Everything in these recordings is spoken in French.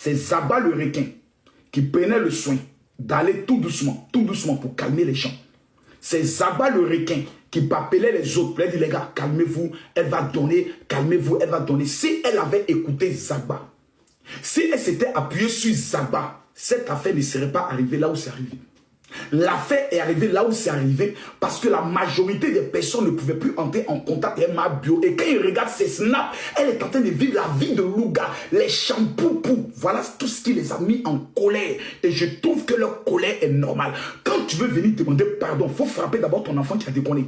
C'est Zaba le requin qui prenait le soin d'aller tout doucement pour calmer les gens. C'est Zaba le requin qui appelait les autres. Elle dit, les gars, calmez-vous, elle va donner, calmez-vous, elle va donner. Si elle avait écouté Zaba, si elle s'était appuyée sur Zaba, cette affaire ne serait pas arrivée là où c'est arrivé. L'affaire est arrivée là où c'est arrivé parce que la majorité des personnes ne pouvaient plus entrer en contact avec Mabio. Et quand ils regardent ses snaps, elle est en train de vivre la vie de Louga, les champoupous. Voilà tout ce qui les a mis en colère. Et je trouve que leur colère est normale. Quand tu veux venir demander pardon, il faut frapper d'abord ton enfant qui a déconné.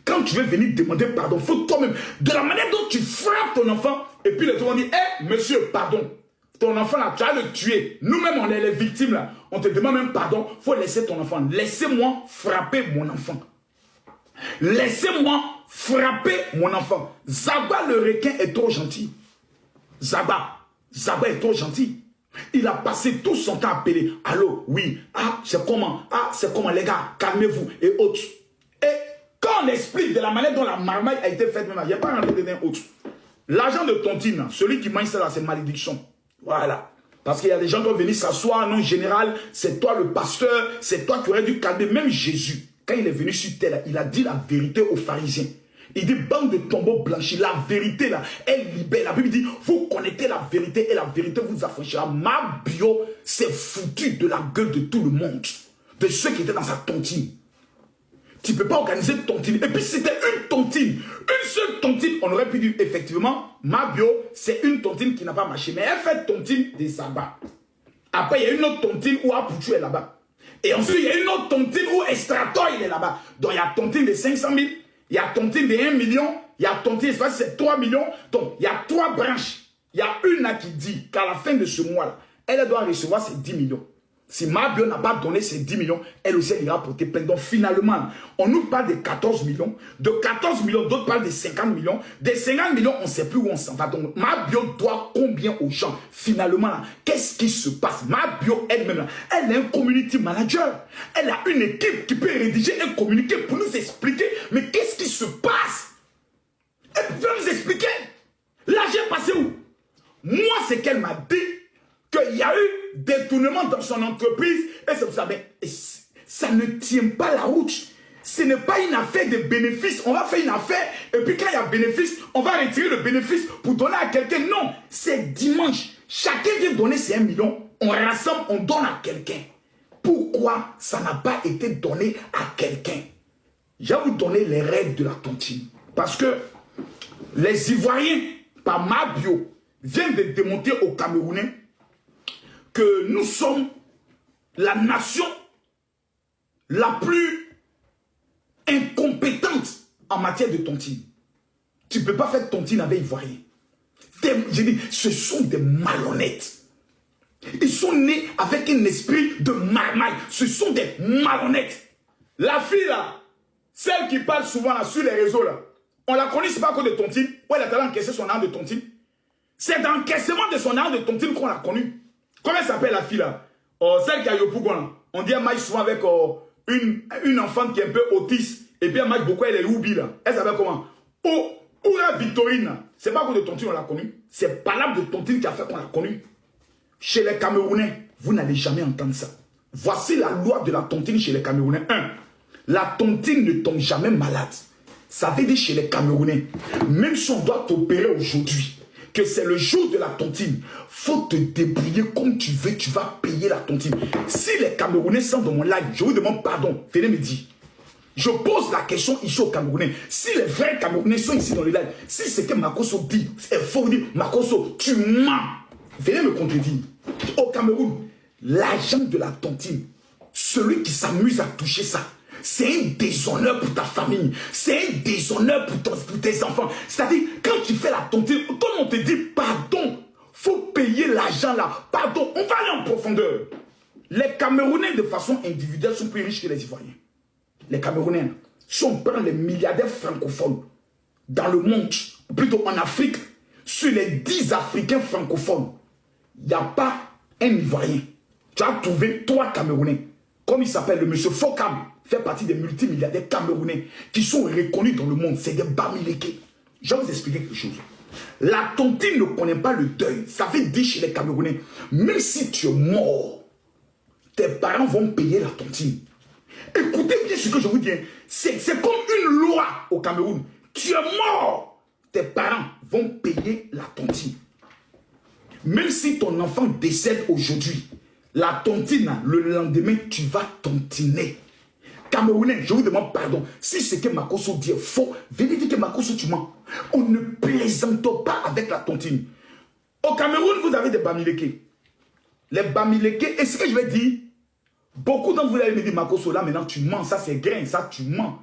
Quand tu veux venir demander pardon, il faut toi-même, de la manière dont tu frappes ton enfant, et puis les gens vont dire, hé, monsieur, pardon. Ton enfant là, tu as le tuer. Nous-mêmes, on est les victimes là. On te demande même pardon. Il faut laisser ton enfant. Laissez-moi frapper mon enfant. Laissez-moi frapper mon enfant. Zaba le requin est trop gentil. Zaba est trop gentil. Il a passé tout son temps à appeler. Allô, oui. Ah, c'est comment? Ah, c'est comment les gars? Calmez-vous. Et autres. Et quand on explique de la manière dont la marmaille a été faite, même, il n'y a pas un autre. L'argent de tontine, celui qui mange ça là, c'est malédiction. Voilà. Parce qu'il y a des gens qui vont venir s'asseoir, non, général, c'est toi le pasteur, c'est toi qui aurais dû calmer. Même Jésus, quand il est venu sur terre, il a dit la vérité aux pharisiens. Il dit, bande de tombeaux blanchis, la vérité là, elle libère. La Bible dit, vous connaissez la vérité et la vérité vous affranchira. Ma bio, c'est foutu de la gueule de tout le monde, de ceux qui étaient dans sa tontine. Tu ne peux pas organiser une tontine. Et puis c'était une tontine. Une seule tontine. On aurait pu dire effectivement, ma bio, c'est une tontine qui n'a pas marché. Mais elle fait tontine des sabbats. Après, il y a une autre tontine où Apoutou est là-bas. Et ensuite, il y a une autre tontine où Estrator il est là-bas. Donc il y a tontine de 500 000. Il y a tontine de 1 million. Il y a tontine, je sais pas si c'est 3 millions. Donc il y a 3 branches. Il y a une là qui dit qu'à la fin de ce mois-là, elle doit recevoir ses 10 millions. Si Mabio n'a pas donné ses 10 millions, elle aussi elle ira porter plainte. Donc finalement, on nous parle de 14 millions. De 14 millions, d'autres parlent de 50 millions. Des 50 millions, on ne sait plus où on s'en va. Donc Mabio doit combien aux gens? Finalement, qu'est-ce qui se passe? Mabio elle-même, elle est un community manager. Elle a une équipe qui peut rédiger et communiquer pour nous expliquer. Mais qu'est-ce qui se passe? Elle peut nous expliquer. L'argent est passé où? Moi, c'est qu'elle m'a dit qu'il y a eu détournement dans son entreprise et c'est pour ça, mais ça ne tient pas la route. Ce n'est pas une affaire de bénéfice. On va faire une affaire et puis quand il y a bénéfice, on va retirer le bénéfice pour donner à quelqu'un. Non, c'est dimanche. Chacun vient donner ses 1 million. On rassemble, on donne à quelqu'un. Pourquoi ça n'a pas été donné à quelqu'un? Je vais vous donner les règles de la tontine. Parce que les Ivoiriens, par Mabio, viennent de démontrer aux Camerounais que nous sommes la nation la plus incompétente en matière de tontine. Tu ne peux pas faire tontine avec Ivoirien. Je dis, ce sont des malhonnêtes. Ils sont nés avec un esprit de marmaille. Ce sont des malhonnêtes. La fille là, celle qui parle souvent là, sur les réseaux là, on la connaît, c'est pas à cause de tontine. Où elle a tellement encaissé son arme de tontine. C'est dans l'encaissement de son arme de tontine qu'on l'a connue. Comment elle s'appelle la fille là? Celle qui a Yopougon. On dit elle marche souvent avec une enfant qui est un peu autiste. Et puis elle marche beaucoup, elle est Loubi là. Elle s'appelle comment? Oura Victorine. C'est pas à cause de tontine on l'a connue. C'est Palab de tontine qui a fait qu'on l'a connue. Chez les Camerounais, vous n'allez jamais entendre ça. Voici la loi de la tontine chez les Camerounais. 1. La tontine ne tombe jamais malade. Ça veut dire chez les Camerounais, même si on doit t'opérer aujourd'hui, que c'est le jour de la tontine, faut te débrouiller comme tu veux, tu vas payer la tontine. Si les Camerounais sont dans mon live, je vous demande pardon, venez me dire. Je pose la question ici aux Camerounais. Si les vrais Camerounais sont ici dans le live, si c'est que Makosso dit, il faut vous dire, Makosso, tu mens. Venez me contredire. Au Cameroun, l'agent de la tontine, celui qui s'amuse à toucher ça, c'est un déshonneur pour ta famille. C'est un déshonneur pour tes enfants. C'est-à-dire, quand tu fais la tontine, comme on te dit, pardon, faut payer l'argent là. Pardon, on va aller en profondeur. Les Camerounais, de façon individuelle, sont plus riches que les Ivoiriens. Les Camerounais, si on prend les milliardaires francophones dans le monde, plutôt en Afrique, sur les 10 Africains francophones, il n'y a pas un Ivoirien. Tu as trouvé 3 Camerounais. Comme il s'appelle, le monsieur Fokam, fait partie des multimilliardaires camerounais qui sont reconnus dans le monde. C'est des bamileke. Je vais vous expliquer quelque chose. La tontine ne connaît pas le deuil. Ça veut dire chez les Camerounais, même si tu es mort, tes parents vont payer la tontine. Écoutez bien ce que je vous dis. C'est comme une loi au Cameroun. Tu es mort, tes parents vont payer la tontine. Même si ton enfant décède aujourd'hui, la tontine, le lendemain, tu vas tontiner. Camerounais, je vous demande pardon. Si ce que Makosso dit est faux, venez dire que Makosso tu mens. On ne plaisante pas avec la tontine. Au Cameroun, vous avez des bamileke. Les bamileke, et ce que je vais dire, beaucoup d'entre vous allez me dire, Makosso, là maintenant tu mens, ça c'est grain, ça tu mens.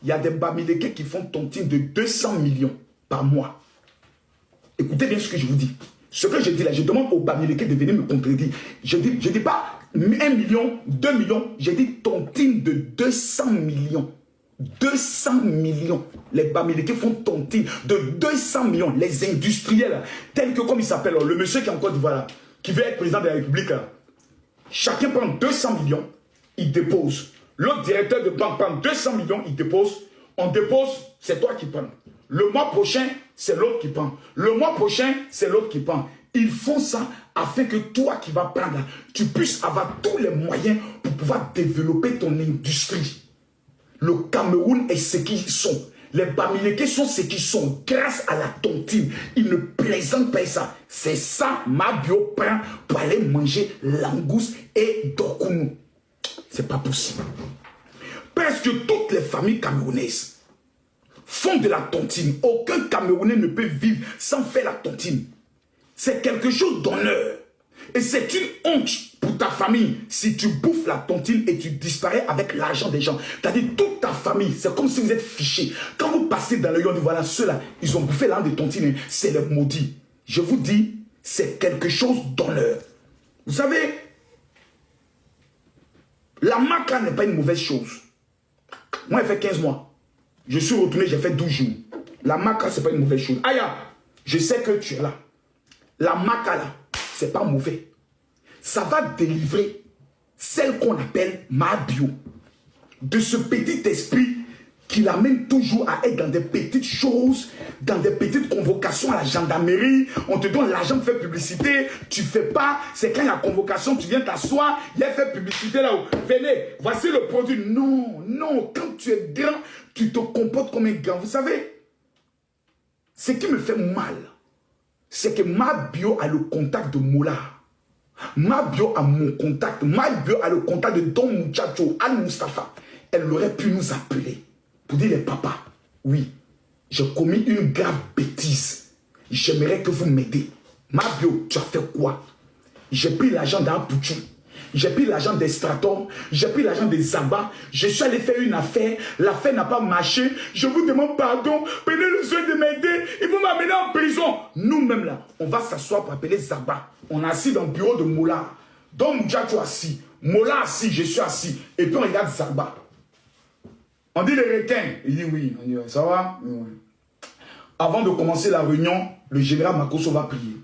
Il y a des bamileke qui font tontine de 200 millions par mois. Écoutez bien ce que je vous dis. Ce que je dis là, je demande aux bamileke de venir me contredire. Je dis pas 1 million, 2 millions, j'ai dit tontine de 200 millions. 200 millions. Les bamileke font tontine de 200 millions. Les industriels, tels que, comme il s'appelle, le monsieur qui est en Côte d'Ivoire, qui veut être président de la République, chacun prend 200 millions, il dépose. L'autre directeur de banque prend 200 millions, il dépose. On dépose, c'est toi qui prends. Le mois prochain, c'est l'autre qui prend. Le mois prochain, c'est l'autre qui prend. Ils font ça afin que toi qui vas prendre, tu puisses avoir tous les moyens pour pouvoir développer ton industrie. Le Cameroun est ce qu'ils sont. Les bamileke sont ce qu'ils sont grâce à la tontine. Ils ne plaisantent pas ça. C'est ça, Mabio prend pour aller manger langouste et dokounou. C'est pas possible. Presque toutes les familles camerounaises font de la tontine. Aucun Camerounais ne peut vivre sans faire la tontine. C'est quelque chose d'honneur. Et c'est une honte pour ta famille si tu bouffes la tontine et tu disparais avec l'argent des gens. C'est-à-dire toute ta famille, c'est comme si vous êtes fichés. Quand vous passez dans le yon, voilà, ceux-là, ils ont bouffé l'argent des tontines, c'est les maudits. Je vous dis, c'est quelque chose d'honneur. Vous savez, la macra n'est pas une mauvaise chose. Moi, j'ai fait 15 mois. Je suis retourné, j'ai fait 12 jours. La macra, c'est pas une mauvaise chose. Aya, je sais que tu es là. La maca là, c'est pas mauvais. Ça va délivrer celle qu'on appelle Mabio. De ce petit esprit qui l'amène toujours à être dans des petites choses, dans des petites convocations à la gendarmerie. On te donne l'argent pour faire publicité. Tu fais pas. C'est quand il y a convocation, tu viens t'asseoir. Il y a fait publicité là-haut. Venez, voici le produit. Non, non. Quand tu es grand, tu te comportes comme un grand. Vous savez, ce qui me fait mal, c'est que Mabio a le contact de Moula. Mabio a mon contact. Mabio a le contact de Don Muchacho, Al-Mustafa. Elle aurait pu nous appeler pour dire les papas, oui, j'ai commis une grave bêtise. J'aimerais que vous m'aidiez. Mabio, tu as fait quoi? J'ai pris l'argent d'un Pouchou. J'ai pris l'argent des Straton, j'ai pris l'argent des Zaba, je suis allé faire une affaire, l'affaire n'a pas marché, je vous demande pardon, prenez le soin de m'aider, ils vont m'amener en prison. Nous-mêmes là, on va s'asseoir pour appeler Zaba. On est assis dans le bureau de Moula. Donc Mouchacho assis, Moula assis, je suis assis, et puis on regarde Zaba. On dit les requins, il dit oui, on dit ça va? Oui. Avant de commencer la réunion, le général Makosso va prier.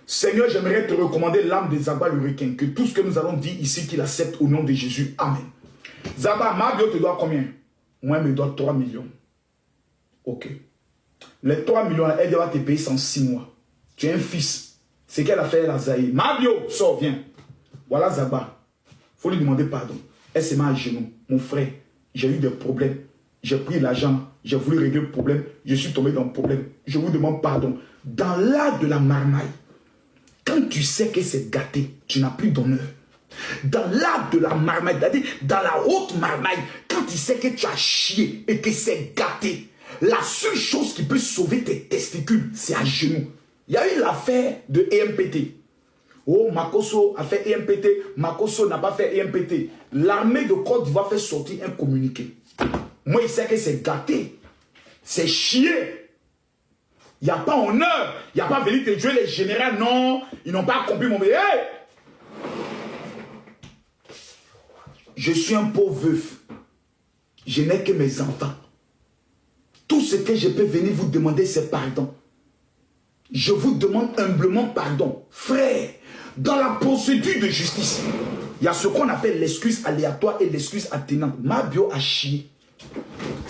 Seigneur, j'aimerais te recommander l'âme de Zaba le requin, que tout ce que nous allons dire ici, qu'il accepte au nom de Jésus. Amen. Zaba, Mabio te doit combien? Moi, elle me doit 3 millions. Ok. Les 3 millions, elle doit te payer en 6 mois. Tu es un fils. C'est qu'elle a fait, elle a zaï. Mabio, sors, viens. Voilà Zaba. Il faut lui demander pardon. Elle s'est mise à genoux. Mon frère, j'ai eu des problèmes. J'ai pris l'argent. J'ai voulu régler le problème. Je suis tombé dans le problème. Je vous demande pardon. Dans l'art de la marmaille, quand tu sais que c'est gâté, tu n'as plus d'honneur. Dans l'art de la marmaille, c'est-à-dire dans la haute marmaille, quand tu sais que tu as chié et que c'est gâté, la seule chose qui peut sauver tes testicules, c'est à genoux. Il y a eu l'affaire de EMPT. Oh, Makosso a fait EMPT, Makosso n'a pas fait EMPT. L'armée de Côte d'Ivoire fait sortir un communiqué. Moi, il sait que c'est gâté. C'est chié. Il n'y a pas honneur. Il n'y a pas venu te jouer les généraux. Non, ils n'ont pas accompli mon métier. Hey! Je suis un pauvre veuf. Je n'ai que mes enfants. Tout ce que je peux venir vous demander, c'est pardon. Je vous demande humblement pardon. Frère, dans la procédure de justice, il y a ce qu'on appelle l'excuse aléatoire et l'excuse atténuante. Mabio a chié.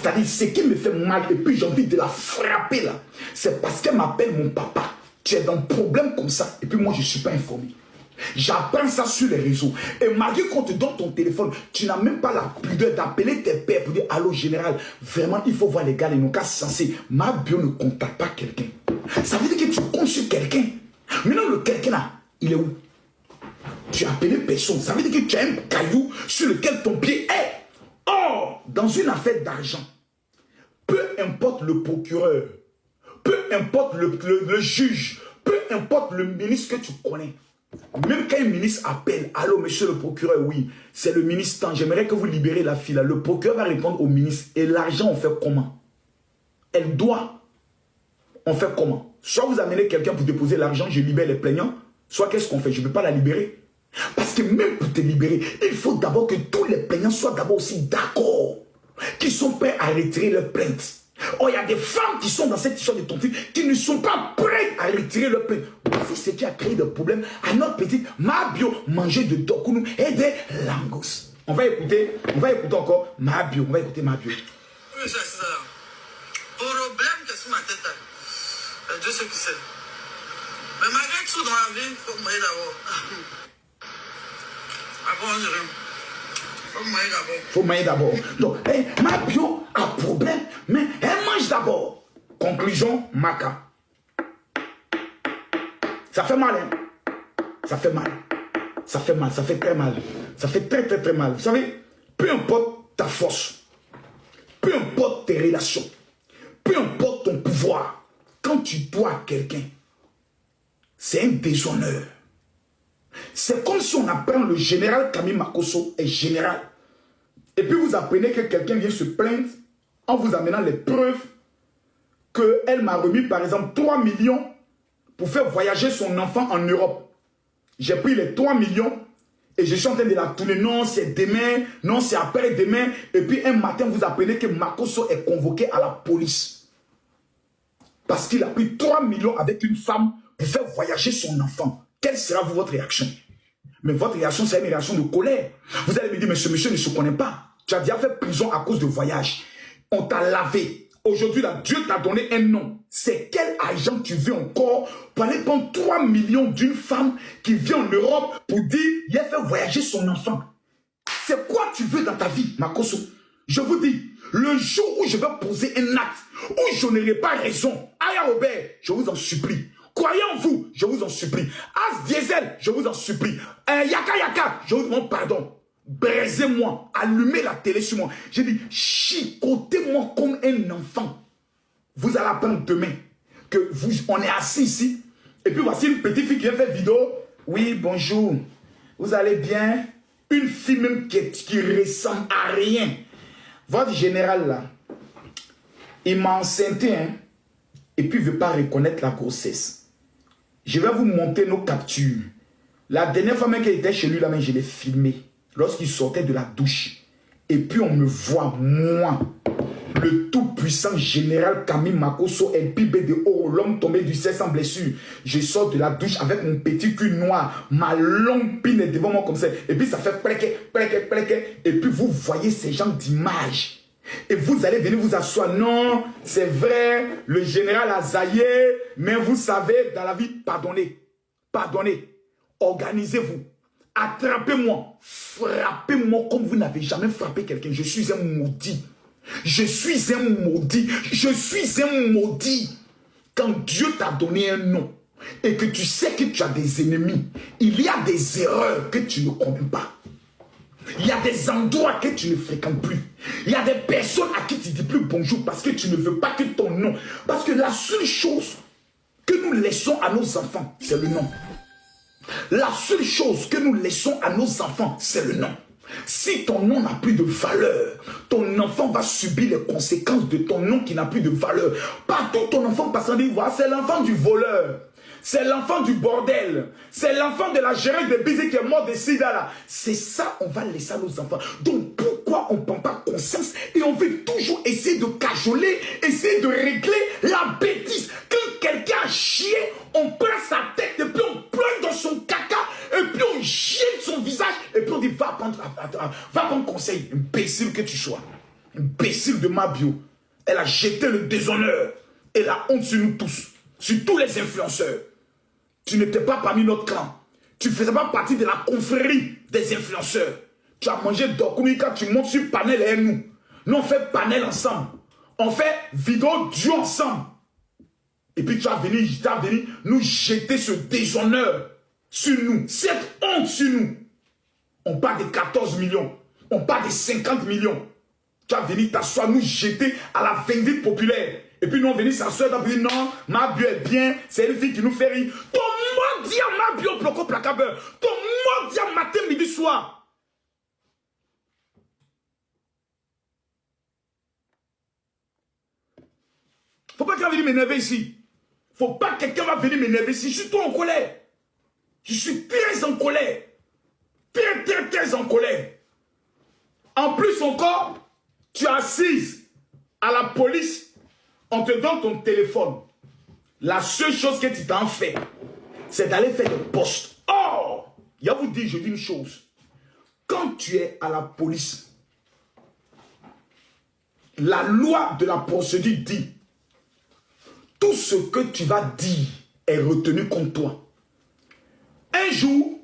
C'est-à-dire, ce qui me fait mal, et puis j'ai envie de la frapper là, c'est parce qu'elle m'appelle mon papa. Tu es dans un problème comme ça, et puis moi je ne suis pas informé. J'apprends ça sur les réseaux. Et malgré qu'on te donne ton téléphone, tu n'as même pas la pudeur d'appeler tes pères pour dire allô général, vraiment il faut voir les gars, les nos cas sensés. Ma bio ne contacte pas quelqu'un. Ça veut dire que tu comptes sur quelqu'un. Maintenant le quelqu'un là, il est où? Tu as appelé personne. Ça veut dire que tu as un caillou sur lequel ton pied est. Or, dans une affaire d'argent, peu importe le procureur, peu importe le juge, peu importe le ministre que tu connais, même quand un ministre appelle, allô monsieur le procureur, oui, c'est le ministre tant, j'aimerais que vous libérez la fille là. Le procureur va répondre au ministre. Et l'argent, on fait comment? Elle doit. On fait comment? Soit vous amenez quelqu'un pour déposer l'argent, je libère les plaignants, soit qu'est-ce qu'on fait? Je ne peux pas la libérer. Parce que même pour te libérer, il faut d'abord que tous les plaignants soient d'abord aussi d'accord, qu'ils sont prêts à retirer leur plainte. Oh, il y a des femmes qui sont dans cette histoire de ton fils qui ne sont pas prêtes à retirer leur plainte. Voici ce qui a créé des problèmes à notre petite Mabio, manger de dokunu et des langos. On va écouter encore Mabio. On va écouter Mabio. Oui, c'est ça. Problème que sur ma tête, Dieu sait qui c'est. Mais malgré tout dans la vie, il faut moyen d'abord. Faut manger d'abord. Donc, ma bio a problème, mais elle mange d'abord. Conclusion, Maca. Ça fait mal, hein? Ça fait mal. Ça fait mal, ça fait très mal. Ça fait très, très, très mal. Vous savez, peu importe ta force, peu importe tes relations, peu importe ton pouvoir, quand tu dois à quelqu'un, c'est un déshonneur. C'est comme si on apprend le général Camille Makosso est général. Et puis vous apprenez que quelqu'un vient se plaindre en vous amenant les preuves qu'elle m'a remis par exemple 3 millions pour faire voyager son enfant en Europe. J'ai pris les 3 millions et je suis en train de la tourner. Non, c'est demain, non, c'est après-demain. Et puis un matin, vous apprenez que Makosso est convoqué à la police. Parce qu'il a pris 3 millions avec une femme pour faire voyager son enfant. Quelle sera votre réaction? Mais votre réaction, c'est une réaction de colère. Vous allez me dire, mais ce monsieur ne se connaît pas. Tu as déjà fait prison à cause de voyage. On t'a lavé. Aujourd'hui, là, Dieu t'a donné un nom. C'est quel argent tu veux encore pour aller prendre 3 millions d'une femme qui vient en Europe pour dire, il a fait voyager son enfant? C'est quoi tu veux dans ta vie, Makosso? Je vous dis, le jour où je vais poser un acte, où je n'aurai pas raison, Aya Robert, je vous en supplie. Croyez en vous, je vous en supplie. As Diesel, je vous en supplie. Yaka Yaka, je vous demande pardon. Braisez-moi, allumez la télé sur moi. J'ai dit, chicotez-moi comme un enfant. Vous allez apprendre demain que on est assis ici. Et puis voici une petite fille qui a fait vidéo. Oui, bonjour. Vous allez bien? Une fille même qui ressemble à rien. Votre général là, il m'a enceinté, hein, et puis il ne veut pas reconnaître la grossesse. Je vais vous montrer nos captures. La dernière fois même qu'elle était chez lui, là, je l'ai filmé. Lorsqu'il sortait de la douche. Et puis on me voit, moi, le tout-puissant général Camille Makosso, El Pibe de Oro, l'homme tombé du ciel sans blessure. Je sors de la douche avec mon petit cul noir, ma longue pine est devant moi comme ça. Et puis ça fait plequet, plequet, plequet. Et puis vous voyez ces gens d'image. Et vous allez venir vous asseoir. Non, c'est vrai, le général a zaillé, mais vous savez, dans la vie, pardonnez. Pardonnez. Organisez-vous. Attrapez-moi. Frappez-moi comme vous n'avez jamais frappé quelqu'un. Je suis un maudit. Je suis un maudit. Je suis un maudit. Quand Dieu t'a donné un nom et que tu sais que tu as des ennemis, il y a des erreurs que tu ne commets pas. Il y a des endroits que tu ne fréquentes plus. Il y a des personnes à qui tu ne dis plus bonjour parce que tu ne veux pas que ton nom. Parce que la seule chose que nous laissons à nos enfants, c'est le nom. La seule chose que nous laissons à nos enfants, c'est le nom. Si ton nom n'a plus de valeur, ton enfant va subir les conséquences de ton nom qui n'a plus de valeur. Partout ton enfant passe en disant, voilà, c'est l'enfant du voleur. C'est l'enfant du bordel. C'est l'enfant de la gérante de baiser qui est mort de sida là. C'est ça, on va laisser à nos enfants. Donc pourquoi on ne prend pas conscience et on veut toujours essayer de cajoler, essayer de régler la bêtise. Quand quelqu'un a chié, on prend sa tête et puis on pleure dans son caca et puis on gèle son visage et puis on dit va prendre conseil, imbécile que tu sois. imbécile de Mabio, elle a jeté le déshonneur et la honte sur nous tous, sur tous les influenceurs. Tu n'étais pas parmi notre clan. Tu ne faisais pas partie de la confrérie des influenceurs. Tu as mangé Dokumika, tu montes sur Panel et nous. Nous, on fait Panel ensemble. On fait vidéo duo ensemble. Et puis tu as venu nous jeter ce déshonneur sur nous. Cette honte sur nous. On parle de 14 millions. On parle de 50 millions. Tu as venu t'asseoir, nous jeter à la vindicte populaire. Et puis nous on venu s'asseoir, on dit non, Mabio est bien, c'est une fille qui nous fait rire. Ton mot dit à Mabio bloco placabeur. Ton mot dit à matin, midi, soir. Faut pas quelqu'un vienne m'énerver ici. Faut pas que quelqu'un va venir m'énerver ici. Je suis trop en colère. Je suis très en colère. Très en colère. En plus encore, tu es assise à la police, on te donne ton téléphone. La seule chose que tu t'en fais, c'est d'aller faire des postes. Oh! Il y a vous dire, je dis une chose. Quand tu es à la police, la loi de la procédure dit, tout ce que tu vas dire est retenu contre toi. Un jour,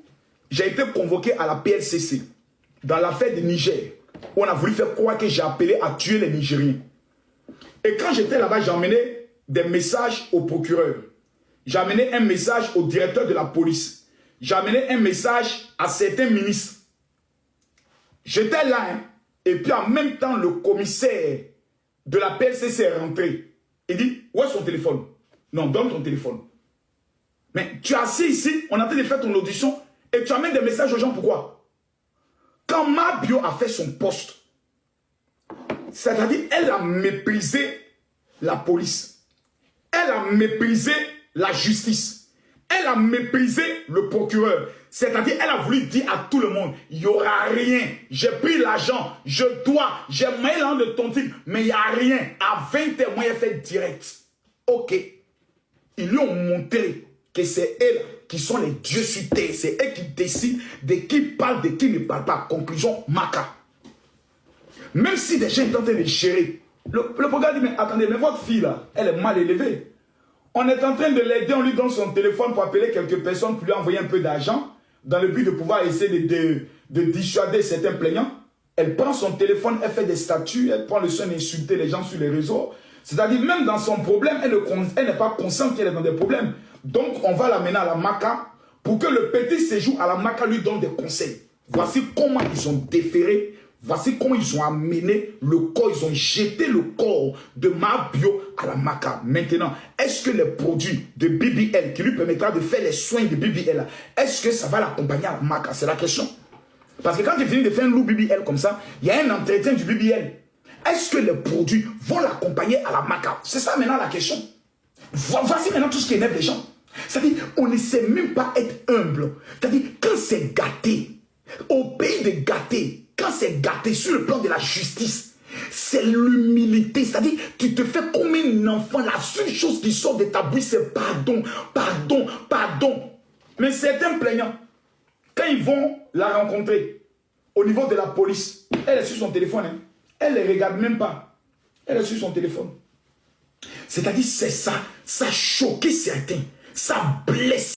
j'ai été convoqué à la PLCC, dans l'affaire du Niger, où on a voulu faire croire que j'ai appelé à tuer les Nigériens. Et quand j'étais là-bas, j'ai emmené des messages au procureur. J'ai amené un message au directeur de la police. J'ai amené un message à certains ministres. J'étais là, hein, et puis en même temps, le commissaire de la PLCC est rentré. Il dit, où est son téléphone? Non, donne ton téléphone. Mais tu es assis ici, on est en train de faire ton audition, et tu amènes des messages aux gens, pourquoi? Quand Mabio a fait son poste, c'est-à-dire elle a méprisé la police, elle a méprisé la justice, elle a méprisé le procureur, c'est-à-dire elle a voulu dire à tout le monde, il n'y aura rien, j'ai pris l'argent, je dois, j'ai mis l'an de ton titre, mais il n'y a rien, à 20h, moi, il a fait direct. Ok, ils lui ont montré que c'est elles qui sont les dieux sur terre. C'est elles qui décident de qui parle, de qui ne parle pas. Conclusion, Maca. Même si des gens sont en train de gérer. Le programme dit, mais attendez, mais votre fille là, elle est mal élevée. On est en train de l'aider, on lui donne son téléphone pour appeler quelques personnes, pour lui envoyer un peu d'argent, dans le but de pouvoir essayer de dissuader certains plaignants. Elle prend son téléphone, elle fait des statuts, elle prend le soin d'insulter les gens sur les réseaux. C'est-à-dire, même dans son problème, elle n'est pas consciente qu'elle est dans des problèmes. Donc, on va l'amener à la Maca pour que le petit séjour à la Maca lui donne des conseils. Voici comment ils ont déféré, voici comment ils ont amené le corps, ils ont jeté le corps de Mabio à la Maca. Maintenant, est-ce que les produits de BBL qui lui permettra de faire les soins de BBL, est-ce que ça va l'accompagner à la Maca? C'est la question. Parce que quand tu finis de faire un loup BBL comme ça, il y a un entretien du BBL. Est-ce que les produits vont l'accompagner à la Maca? C'est ça maintenant la question. Voici maintenant tout ce qui énerve les gens. C'est-à-dire, on ne sait même pas être humble. C'est-à-dire, quand c'est gâté, au pays de gâté, quand c'est gâté sur le plan de la justice, c'est l'humilité. C'est-à-dire, tu te fais comme un enfant. La seule chose qui sort de ta bouche, c'est pardon, pardon, pardon. Mais certains plaignants, quand ils vont la rencontrer au niveau de la police, elle est sur son téléphone. Hein. Elle ne les regarde même pas. Elle est sur son téléphone. C'est-à-dire, c'est ça. Ça a choqué certains. Ça blesse.